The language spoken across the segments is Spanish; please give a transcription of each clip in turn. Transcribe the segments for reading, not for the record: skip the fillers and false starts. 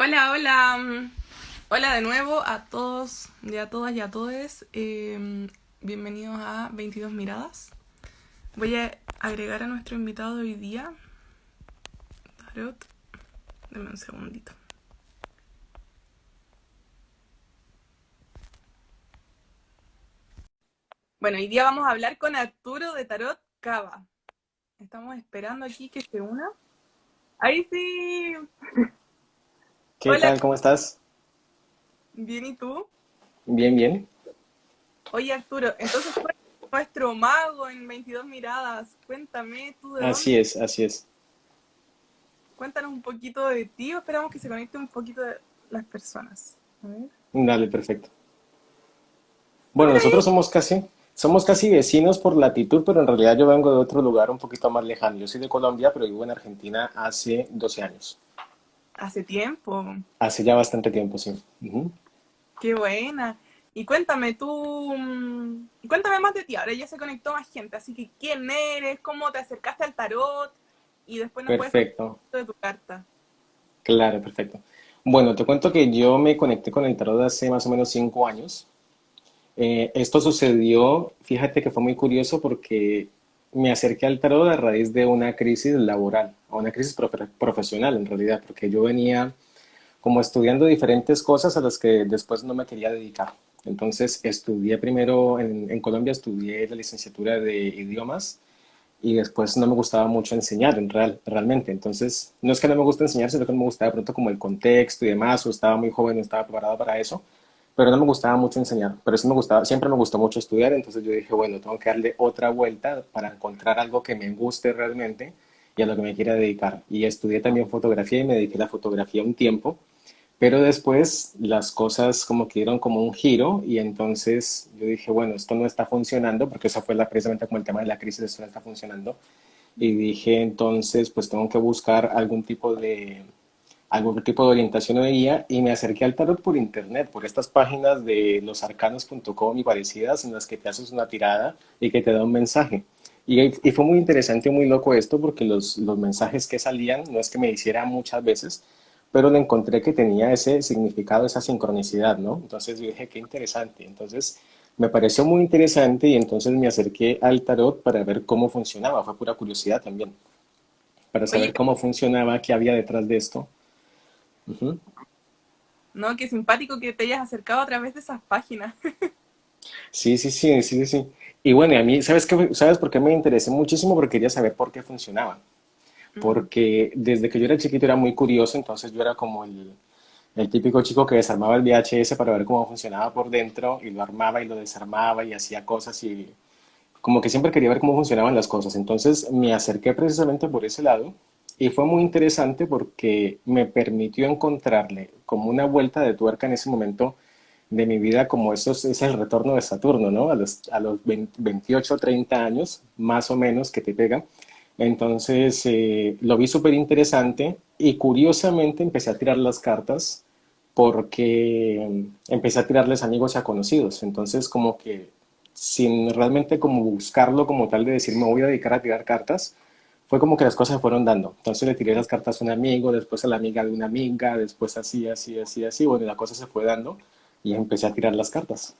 Hola, hola. Hola de nuevo a todos y a todas y a todes. Bienvenidos a 22 Miradas. Voy a agregar a nuestro invitado de hoy día, Tarot. Deme un segundito. Bueno, hoy día vamos a hablar con Arturo de Tarot Cava. Estamos esperando aquí que se una. ¡Ahí sí! ¿Qué Hola, tal? ¿Cómo estás? bien, ¿y tú? Bien, bien. Oye, Arturo, entonces tú eres nuestro mago en 22 Miradas. Cuéntame tú de dónde. Así es, así es. Cuéntanos un poquito de ti, o esperamos que se conecte un poquito de las personas. A ver. Dale, perfecto. Ah, Bueno, mira ahí. nosotros somos casi vecinos por latitud, pero en realidad yo vengo de otro lugar un poquito más lejano. Yo soy de Colombia, pero vivo en Argentina hace 12 años. Hace tiempo. Hace ya bastante tiempo, sí. Ujú. Qué buena. Y cuéntame tú, cuéntame más de ti. Ahora ya se conectó más gente, así que ¿quién eres? ¿Cómo te acercaste al tarot? Y después nos puedes contar Perfecto. un poquito de tu carta. Claro, perfecto. Bueno, te cuento que yo me conecté con el tarot hace más o menos 5 años. Esto sucedió, fíjate que fue muy curioso porque me acerqué al tarot a raíz de una crisis laboral, o una crisis profesional en realidad, porque yo venía como estudiando diferentes cosas a las que después no me quería dedicar. Entonces estudié primero en Colombia, estudié la licenciatura de idiomas y después no me gustaba mucho enseñar realmente. Entonces no es que no me guste enseñar, sino que no me gustaba de pronto como el contexto y demás, o estaba muy joven, no estaba preparado para eso, pero no me gustaba mucho enseñar, pero sí me gustaba, siempre me gustó mucho estudiar, entonces yo dije, bueno, tengo que darle otra vuelta para encontrar algo que me guste realmente y a lo que me quiera dedicar. Y estudié también fotografía y me dediqué a la fotografía un tiempo, pero después las cosas como que dieron como un giro y entonces yo dije, bueno, esto no está funcionando, porque eso fue precisamente como el tema de la crisis, esto no está funcionando. Y dije, entonces, pues tengo que buscar algún tipo de orientación o de guía y me acerqué al tarot por internet, por estas páginas de losarcanos.com y parecidas en las que te haces una tirada y que te da un mensaje. Y fue muy interesante y muy loco esto porque los mensajes que salían no es que me hiciera muchas veces, pero le encontré que tenía ese significado, esa sincronicidad, ¿no? Entonces yo dije, qué interesante. Entonces me pareció muy interesante y entonces me acerqué al tarot para ver cómo funcionaba. Fue pura curiosidad también, para Oye, saber cómo funcionaba, qué había detrás de esto. Ujú. no, qué simpático que te hayas acercado a través de esas páginas. Sí, sí, sí, sí, sí, sí. Y bueno, y a mí, ¿sabes por qué me interesé muchísimo? Porque quería saber por qué funcionaba. Mm. Porque desde que yo era chiquito era muy curioso, entonces yo era como el típico chico que desarmaba el VHS para ver cómo funcionaba por dentro y lo armaba y lo desarmaba y hacía cosas y como que siempre quería ver cómo funcionaban las cosas. Entonces me acerqué precisamente por ese lado y fue muy interesante porque me permitió encontrarle como una vuelta de tuerca en ese momento de mi vida, como eso es el retorno de Saturno, ¿no? A los 20 28, 30 años, más o menos, que te pega. Entonces lo vi súper interesante y curiosamente empecé a tirar las cartas porque empecé a tirarles amigos y a conocidos. Entonces como que sin realmente como buscarlo como tal de decir me voy a dedicar a tirar cartas, fue como que las cosas se fueron dando. Entonces le tiré las cartas a un amigo, después a la amiga de una amiga, después así, así, así, así. Bueno, y la cosa se fue dando y empecé a tirar las cartas.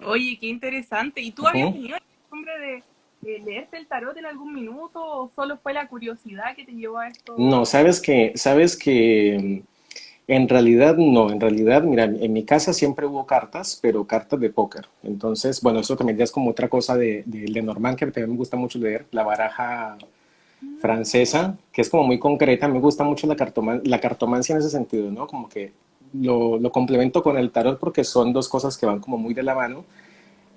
Oye, qué interesante. ¿Y tú habías Ujú. tenido la costumbre de leerte el tarot en algún minuto o solo fue la curiosidad que te llevó a esto? No, sabes que en realidad no, en realidad, mira, en mi casa siempre hubo cartas, pero cartas de póker. Entonces, bueno, eso también ya es como otra cosa de Lenormand, que también me gusta mucho leer, la baraja francesa, que es como muy concreta. Me gusta mucho la cartomancia en ese sentido, ¿no? Como que lo complemento con el tarot porque son dos cosas que van como muy de la mano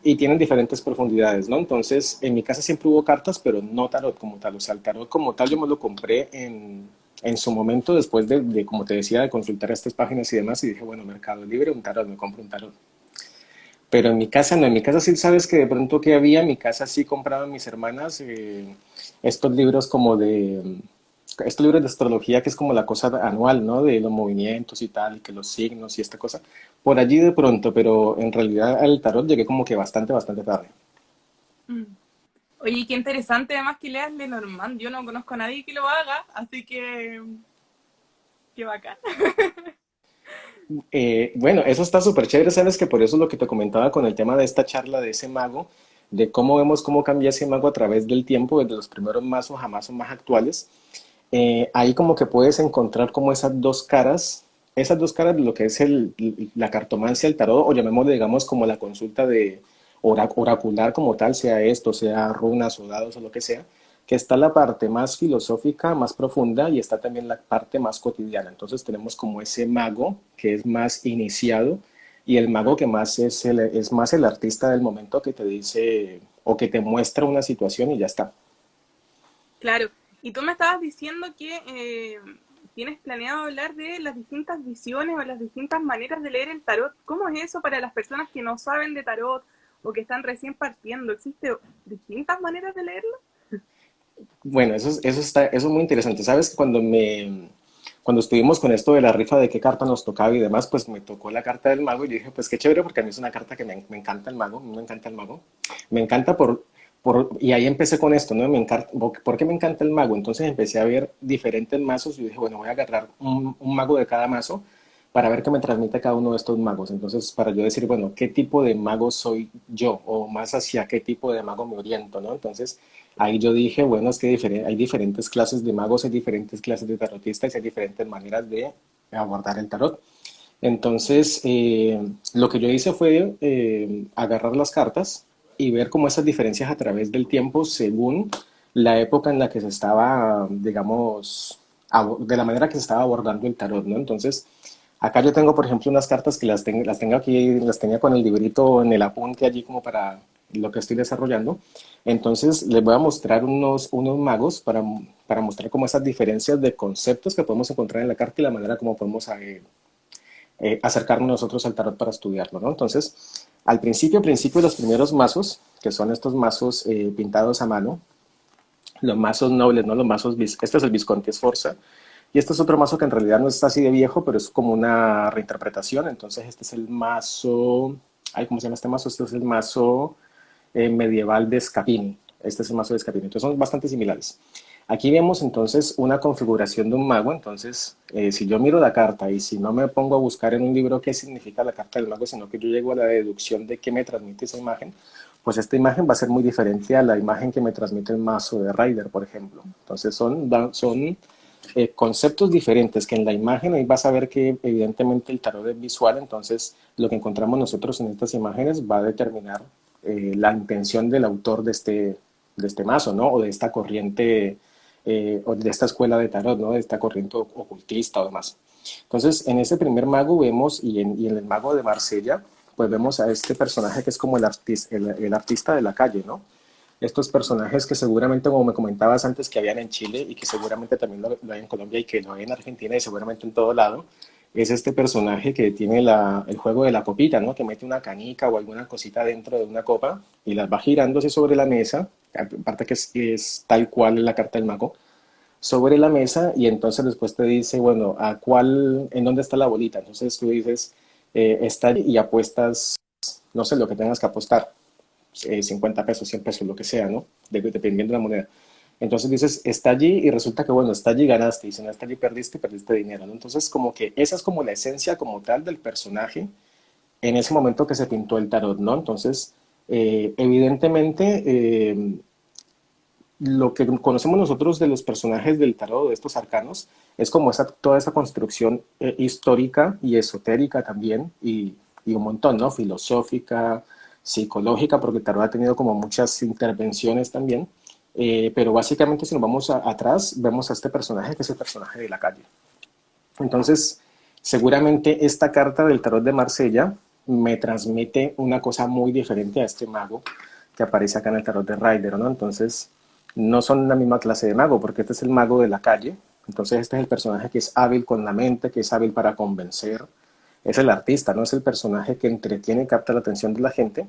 y tienen diferentes profundidades, ¿no? Entonces, en mi casa siempre hubo cartas, pero no tarot como tal. O sea, el tarot como tal yo me lo compré en su momento después como te decía, de consultar estas páginas y demás, y dije, bueno, Mercado Libre, un tarot, me compro un tarot. Pero en mi casa no, en mi casa sí sabes que de pronto que había, en mi casa sí compraban mis hermanas estos libros estos libros de astrología que es como la cosa anual, ¿no? De los movimientos y tal, y que los signos y esta cosa. Por allí de pronto, pero en realidad al tarot llegué como que bastante, bastante tarde. Mm. Oye, qué interesante además que leas Lenormand. Yo no conozco a nadie que lo haga, así que Qué bacán. Bueno, eso está súper chévere, sabes que por eso es lo que te comentaba con el tema de esta charla de ese mago, de cómo vemos cómo cambia ese mago a través del tiempo, desde los primeros mazos a mazos más actuales. Ahí como que puedes encontrar como esas dos caras de lo que es la cartomancia, el tarot, o llamémosle, digamos, como la consulta de oracular como tal, sea esto, sea runas o dados o lo que sea, que está la parte más filosófica, más profunda, y está también la parte más cotidiana. Entonces tenemos como ese mago que es más iniciado y el mago que más es más el artista del momento que te dice o que te muestra una situación y ya está. Claro. Y tú me estabas diciendo que tienes planeado hablar de las distintas visiones o las distintas maneras de leer el tarot. ¿Cómo es eso para las personas que no saben de tarot o que están recién partiendo? ¿Existen distintas maneras de leerlo? Bueno, eso es muy interesante. Sabes que cuando estuvimos con esto de la rifa de qué carta nos tocaba y demás, pues me tocó la carta del mago y yo dije, pues qué chévere porque a mí es una carta que me encanta el mago, a mí me encanta el mago. Me encanta y ahí empecé con esto, ¿no? ¿Por qué me encanta el mago? Entonces empecé a ver diferentes mazos y dije, bueno, voy a agarrar un mago de cada mazo para ver qué me transmite cada uno de estos magos. Entonces, para yo decir, bueno, ¿qué tipo de mago soy yo? O más hacia qué tipo de mago me oriento, ¿no? Entonces, ahí yo dije, bueno, es que hay diferentes clases de magos, hay diferentes clases de tarotistas, hay diferentes maneras de abordar el tarot. Entonces, lo que yo hice fue agarrar las cartas y ver cómo esas diferencias a través del tiempo según la época en la que se estaba, digamos, de la manera que se estaba abordando el tarot, ¿no? Entonces, acá yo tengo, por ejemplo, unas cartas que las tengo aquí, las tenía con el librito en el apunte allí como para lo que estoy desarrollando. Entonces, les voy a mostrar unos magos para mostrar como esas diferencias de conceptos que podemos encontrar en la carta y la manera como podemos acercarnos nosotros al tarot para estudiarlo, ¿no? Entonces, al principio, los primeros mazos, que son estos mazos pintados a mano, los mazos nobles, ¿no? Este es el Visconti Sforza, y este es otro mazo que en realidad no está así de viejo, pero es como una reinterpretación. Entonces, este es el mazo, ay, ¿cómo se llama este mazo? Este es el mazo medieval de Scapini. Este es el mazo de Scapini. Entonces, son bastante similares. Aquí vemos entonces una configuración de un mago. Entonces, si yo miro la carta y si no me pongo a buscar en un libro qué significa la carta del mago, sino que yo llego a la deducción de qué me transmite esa imagen, pues esta imagen va a ser muy diferente a la imagen que me transmite el mazo de Rider, por ejemplo. Entonces, son conceptos diferentes que en la imagen. Ahí vas a ver que evidentemente el tarot es visual, entonces lo que encontramos nosotros en estas imágenes va a determinar la intención del autor de este mazo, ¿no? O de esta corriente, o de esta escuela de tarot, ¿no? De esta corriente ocultista o demás. Entonces, en este primer mago vemos, y en el mago de Marsella, pues vemos a este personaje que es como el artista de la calle, ¿no? Estos personajes que seguramente, como me comentabas antes, que habían en Chile y que seguramente también lo hay en Colombia y que lo hay en Argentina y seguramente en todo lado, es este personaje que tiene el juego de la copita, ¿no? Que mete una canica o alguna cosita dentro de una copa y las va girándose sobre la mesa, aparte que es tal cual la carta del mago, sobre la mesa y entonces después te dice, bueno, ¿en dónde está la bolita? Entonces tú dices, está allí y apuestas, no sé, lo que tengas que apostar. 50 pesos, 100 pesos, lo que sea, ¿no? Dependiendo de la moneda. Entonces dices, está allí y resulta que, bueno, está allí ganaste y si no está allí perdiste dinero, ¿no? Entonces como que esa es como la esencia como tal del personaje en ese momento que se pintó el tarot, ¿no? Entonces, evidentemente, lo que conocemos nosotros de los personajes del tarot, de estos arcanos, es como toda esa construcción histórica y esotérica también, y un montón, ¿no? Filosófica, psicológica, porque el tarot ha tenido como muchas intervenciones también. Pero básicamente, si nos vamos atrás, vemos a este personaje que es el personaje de la calle. Entonces, seguramente esta carta del tarot de Marsella me transmite una cosa muy diferente a este mago que aparece acá en el tarot de Rider, ¿no? Entonces, no son la misma clase de mago, porque este es el mago de la calle. Entonces, este es el personaje que es hábil con la mente, que es hábil para convencer. Es el artista, ¿no? Es el personaje que entretiene y capta la atención de la gente.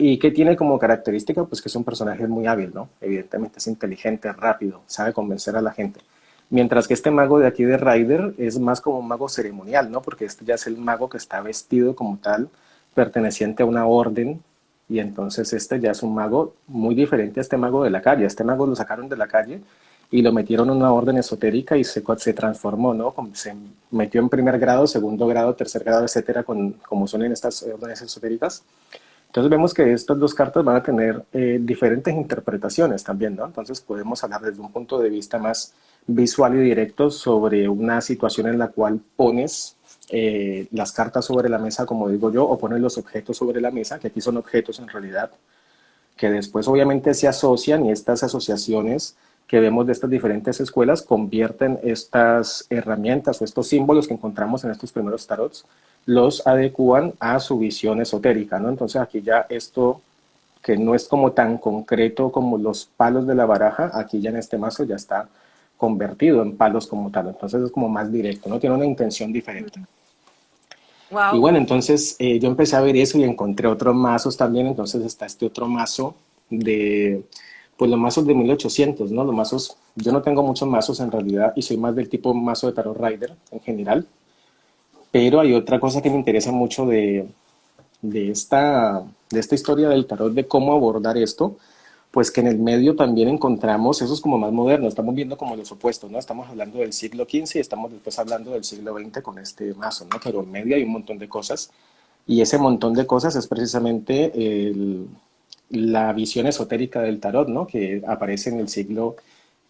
Y que tiene como característica, pues que es un personaje muy hábil, ¿no? Evidentemente es inteligente, rápido, sabe convencer a la gente. Mientras que este mago de aquí de Rider es más como un mago ceremonial, ¿no? Porque este ya es el mago que está vestido como tal, perteneciente a una orden, y entonces este ya es un mago muy diferente a este mago de la calle. Este mago lo sacaron de la calle y lo metieron en una orden esotérica y se transformó, ¿no? Se metió en primer grado, segundo grado, tercer grado, etcétera, como son en estas órdenes esotéricas. Entonces vemos que estas dos cartas van a tener diferentes interpretaciones también, ¿no? Entonces podemos hablar desde un punto de vista más visual y directo sobre una situación en la cual pones las cartas sobre la mesa, como digo yo, o pones los objetos sobre la mesa, que aquí son objetos en realidad, que después obviamente se asocian y estas asociaciones que vemos de estas diferentes escuelas convierten estas herramientas o estos símbolos que encontramos en estos primeros tarots, los adecúan a su visión esotérica, ¿no? Entonces aquí ya esto que no es como tan concreto como los palos de la baraja, aquí ya en este mazo ya está convertido en palos como tal, entonces es como más directo, ¿no? Tiene una intención diferente. Y Wow. bueno, entonces yo empecé a ver eso y encontré otros mazos también, entonces está este otro mazo de, pues los mazos de 1800, ¿no? Los mazos, yo no tengo muchos mazos en realidad y soy más del tipo mazo de Tarot Rider en general, pero hay otra cosa que me interesa mucho de esta historia del tarot, de cómo abordar esto, pues que en el medio también encontramos, eso es como más moderno, estamos viendo como los opuestos, ¿no? Estamos hablando del siglo XV y estamos después hablando del siglo XX con este mazo, ¿no? Pero en medio hay un montón de cosas y ese montón de cosas es precisamente la visión esotérica del tarot, ¿no? Que aparece en el siglo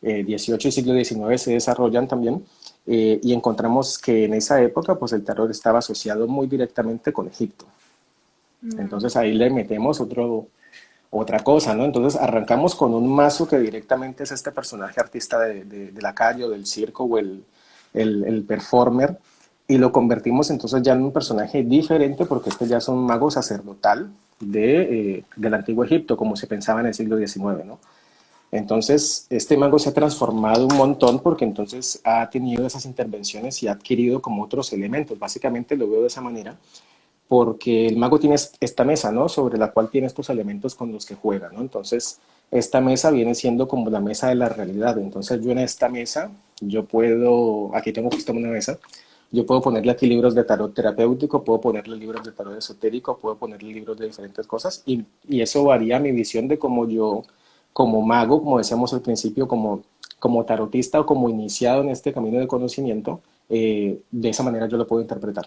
XVIII y siglo XIX se desarrollan también y encontramos que en esa época pues el tarot estaba asociado muy directamente con Egipto. Mm. Entonces ahí le metemos otra cosa, ¿no? Entonces arrancamos con un mazo que directamente es este personaje artista de la calle o del circo o el performer y lo convertimos entonces ya en un personaje diferente porque este ya es un mago sacerdotal del antiguo Egipto, como se pensaba en el siglo XIX, ¿no? Entonces, este mago se ha transformado un montón porque entonces ha tenido esas intervenciones y ha adquirido como otros elementos. Básicamente lo veo de esa manera porque el mago tiene esta mesa, ¿no? Sobre la cual tiene estos elementos con los que juega, ¿no? Entonces, esta mesa viene siendo como la mesa de la realidad. Entonces, yo en esta mesa, yo puedo, aquí tengo justo una mesa, yo puedo ponerle aquí libros de tarot terapéutico, puedo ponerle libros de tarot esotérico, puedo ponerle libros de diferentes cosas y eso varía mi visión de cómo yo, como mago, como decíamos al principio, como tarotista o como iniciado en este camino de conocimiento, de esa manera yo lo puedo interpretar.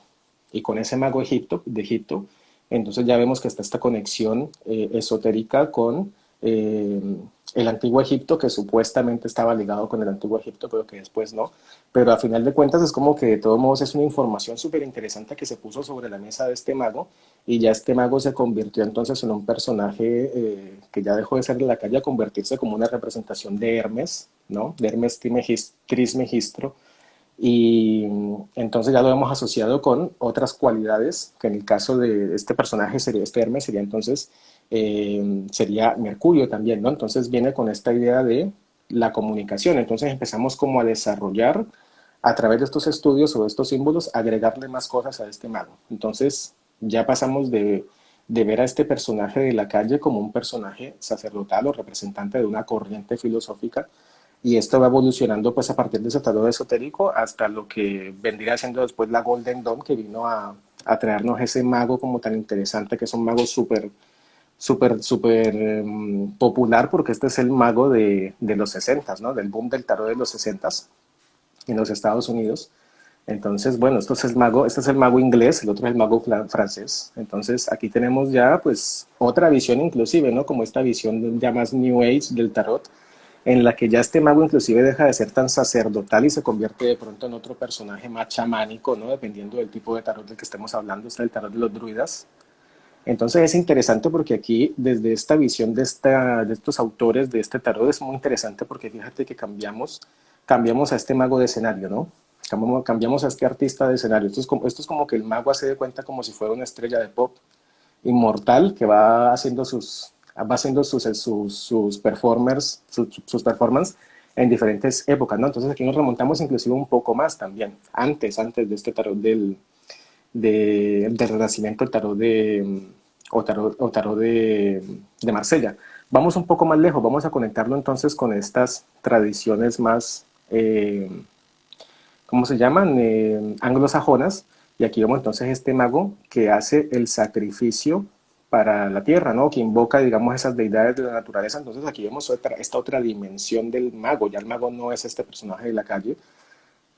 Y con ese mago de Egipto, entonces ya vemos que está esta conexión esotérica con el antiguo Egipto, que supuestamente estaba ligado con el antiguo Egipto, pero que después no. Pero a final de cuentas es como que de todos modos es una información súper interesante que se puso sobre la mesa de este mago y ya este mago se convirtió entonces en un personaje que ya dejó de ser de la calle a convertirse como una representación de Hermes, ¿no? De Hermes Trismegistro, y entonces ya lo hemos asociado con otras cualidades, que en el caso de este personaje, sería este Hermes, sería entonces, sería Mercurio también, ¿no? Entonces viene con esta idea de la comunicación. Entonces empezamos como a desarrollar a través de estos estudios o de estos símbolos, agregarle más cosas a este mago. Entonces ya pasamos de ver a este personaje de la calle como un personaje sacerdotal o representante de una corriente filosófica y esto va evolucionando pues a partir de ese tarot esotérico hasta lo que vendría siendo después la Golden Dawn que vino a traernos ese mago como tan interesante que es un mago súper popular porque este es el mago de los 60, ¿no? Del boom del tarot de los 60 en los Estados Unidos. Entonces, bueno, este es el mago inglés, el otro es el mago francés. Entonces, aquí tenemos ya, pues, otra visión inclusive, ¿no? Como esta visión ya más New Age del tarot, en la que ya este mago inclusive deja de ser tan sacerdotal y se convierte de pronto en otro personaje más chamánico, ¿no? Dependiendo del tipo de tarot del que estemos hablando, está el tarot de los druidas. Entonces es interesante porque aquí, desde esta visión de estos autores de este tarot, es muy interesante porque fíjate que cambiamos a este mago de escenario, ¿no? Cambiamos a este artista de escenario. Esto es como que el mago hace de cuenta como si fuera una estrella de pop inmortal que va haciendo sus performance en diferentes épocas, ¿no? Entonces aquí nos remontamos inclusive un poco más también, antes de este tarot del Renacimiento, el tarot o tarot de Marsella. Vamos un poco más lejos, vamos a conectarlo entonces con estas tradiciones más, ¿cómo se llaman? Anglosajonas. Y aquí vemos entonces este mago que hace el sacrificio para la tierra, ¿no? Que invoca, digamos, esas deidades de la naturaleza. Entonces aquí vemos esta otra dimensión del mago. Ya el mago no es este personaje de la calle,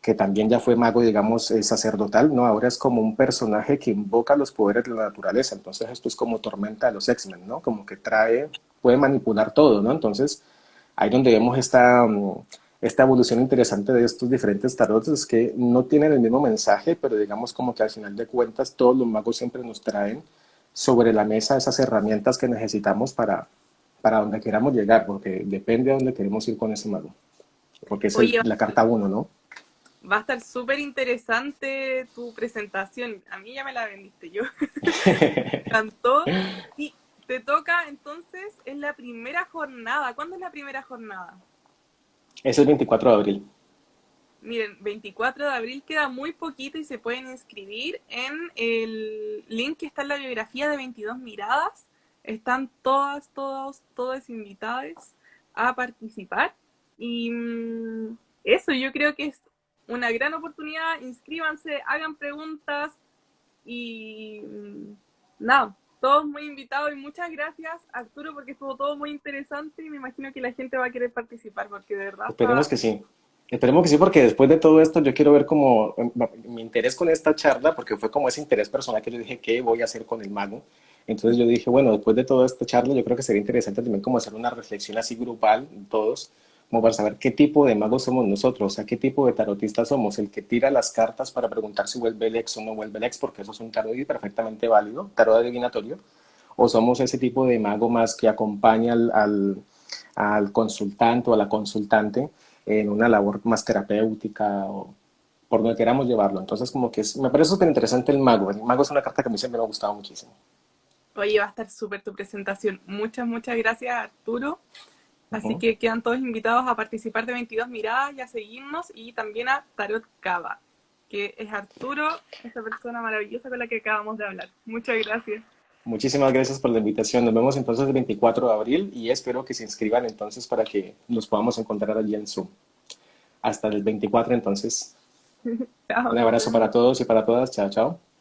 que también ya fue mago, digamos, sacerdotal, ¿no? Ahora es como un personaje que invoca los poderes de la naturaleza. Entonces esto es como Tormenta de los X-Men, ¿no? Como que puede manipular todo, ¿no? Entonces ahí donde vemos esta evolución interesante de estos diferentes tarots, es que no tienen el mismo mensaje, pero digamos como que al final de cuentas todos los magos siempre nos traen sobre la mesa esas herramientas que necesitamos para donde queramos llegar, porque depende a dónde queremos ir con ese mago, porque es Oye, la carta uno, ¿no? va a estar súper interesante tu presentación. A mí ya me la vendiste yo. Cantó. Y te toca entonces, es la primera jornada. ¿Cuándo es la primera jornada? Es el 24 de abril. Miren, 24 de abril queda muy poquito y se pueden inscribir en el link que está en la biografía de 22 miradas. Están todas, todos, todos invitados a participar. Y eso, yo creo que es una gran oportunidad. Inscríbanse, hagan preguntas y nada, todos muy invitados y muchas gracias Arturo porque estuvo todo muy interesante y me imagino que la gente va a querer participar porque de verdad Esperemos está. que sí. Esperemos que sí, porque después de todo esto yo quiero ver como mi interés con esta charla, porque fue como ese interés personal que yo dije, ¿qué voy a hacer con el mago? Entonces yo dije, bueno, después de toda esta charla yo creo que sería interesante también como hacer una reflexión así grupal, todos, como para saber qué tipo de magos somos nosotros, o sea, qué tipo de tarotistas somos, el que tira las cartas para preguntar si vuelve el ex o no vuelve el ex, porque eso es un tarot perfectamente válido, tarot adivinatorio, o somos ese tipo de mago más que acompaña al consultante o a la consultante en una labor más terapéutica o por donde queramos llevarlo. Entonces, como que me parece súper interesante el mago. El mago es una carta que a mí siempre me ha gustado muchísimo. Oye, va a estar súper tu presentación. Muchas, muchas gracias Arturo. Así Ujú. que quedan todos invitados a participar de 22 miradas y a seguirnos y también a Tarot Cava, que es Arturo, esta persona maravillosa con la que acabamos de hablar. Muchas gracias. Muchísimas gracias por la invitación. Nos vemos entonces el 24 de abril y espero que se inscriban entonces para que nos podamos encontrar allí en Zoom. Hasta el 24 entonces. Chao, Un nos abrazo para vemos. todos y para todas. Chao, chao.